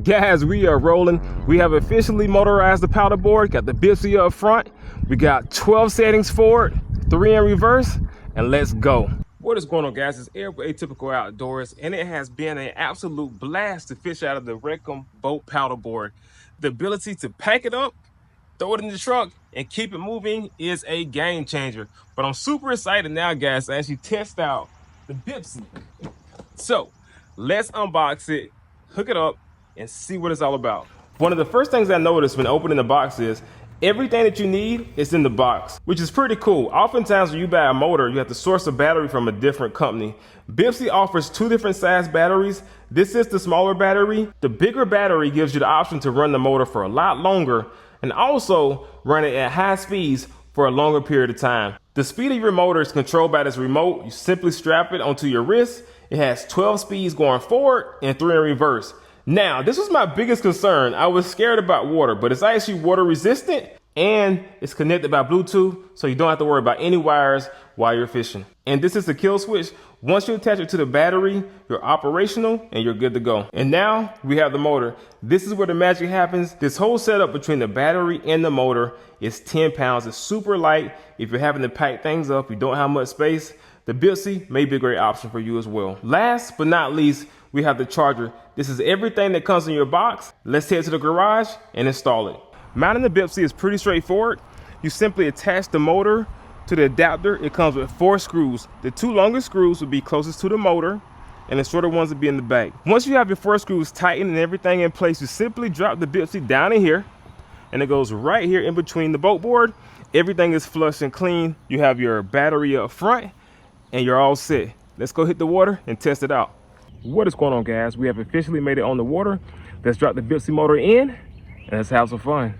Guys, we are rolling. We have officially motorized the paddle board. Got the Bixpy up front. We got 12 settings forward, 3 in reverse, and let's go. What is going on, guys? It's Eric with Atypical Outdoors, and it has been an absolute blast to fish out of the Reckham boat paddle board. The ability to pack it up, throw it in the truck, and keep it moving is a game changer. But I'm super excited now, guys, to actually test out the Bixpy. So let's unbox it, hook it up, and see what it's all about. One of the first things I noticed when opening the box is everything that you need is in the box, which is pretty cool. Oftentimes when you buy a motor, you have to source a battery from a different company. Bixpy offers 2 different size batteries. This is the smaller battery. The bigger battery gives you the option to run the motor for a lot longer and also run it at high speeds for a longer period of time. The speed of your motor is controlled by this remote. You simply strap it onto your wrist. It has 12 speeds going forward and 3 in reverse. Now, this was my biggest concern. I was scared about water, but it's actually water resistant and it's connected by Bluetooth, so you don't have to worry about any wires while you're fishing. And this is the kill switch. Once you attach it to the battery, you're operational and you're good to go. And now we have the motor. This is where the magic happens. This whole setup between the battery and the motor is 10 pounds. It's super light. If you're having to pack things up, you don't have much space, the Bixpy may be a great option for you as well. Last but not least, we have the charger. This is everything that comes in your box. Let's head to the garage and install it. Mounting the Bixpy is pretty straightforward. You simply attach the motor to the adapter. It comes with 4 screws. The 2 longest screws will be closest to the motor and the shorter ones will be in the back. Once you have your 4 screws tightened and everything in place, you simply drop the Bixpy down in here and it goes right here in between the boat board. Everything is flush and clean. You have your battery up front and you're all set. Let's go hit the water and test it out. What is going on, guys? We have officially made it on the water. Let's drop the Bixpy motor in and let's have some fun.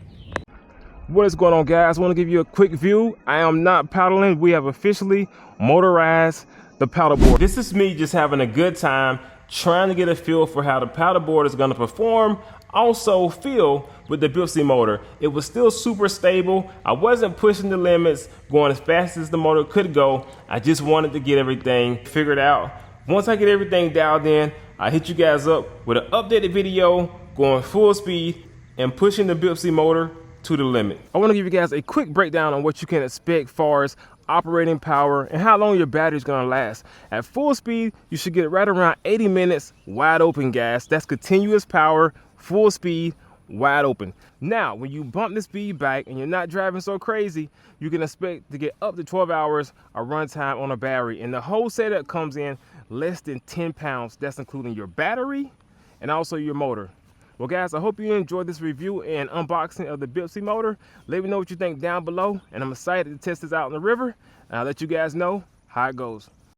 What is going on, guys? I want to give you a quick view. I am not paddling. We have officially motorized the paddle board. This is me just having a good time, trying to get a feel for how the paddle board is going to perform. Also feel with the Bixpy motor. It was still super stable. I wasn't pushing the limits, going as fast as the motor could go. I just wanted to get everything figured out. Once I get everything dialed in, I hit you guys up with an updated video going full speed and pushing the Bixpy motor to the limit. I want to give you guys a quick breakdown on what you can expect far as operating power and how long your battery is going to last. At full speed, you should get right around 80 minutes wide open, guys. That's continuous power, full speed, wide open. Now, when you bump the speed back and you're not driving so crazy, you can expect to get up to 12 hours of runtime on a battery. And the whole setup comes in less than 10 pounds. That's including your battery and also your motor. Well, guys, I hope you enjoyed this review and unboxing of the Bixpy motor. Let me know what you think down below, and I'm excited to test this out in the river, and I'll let you guys know how it goes.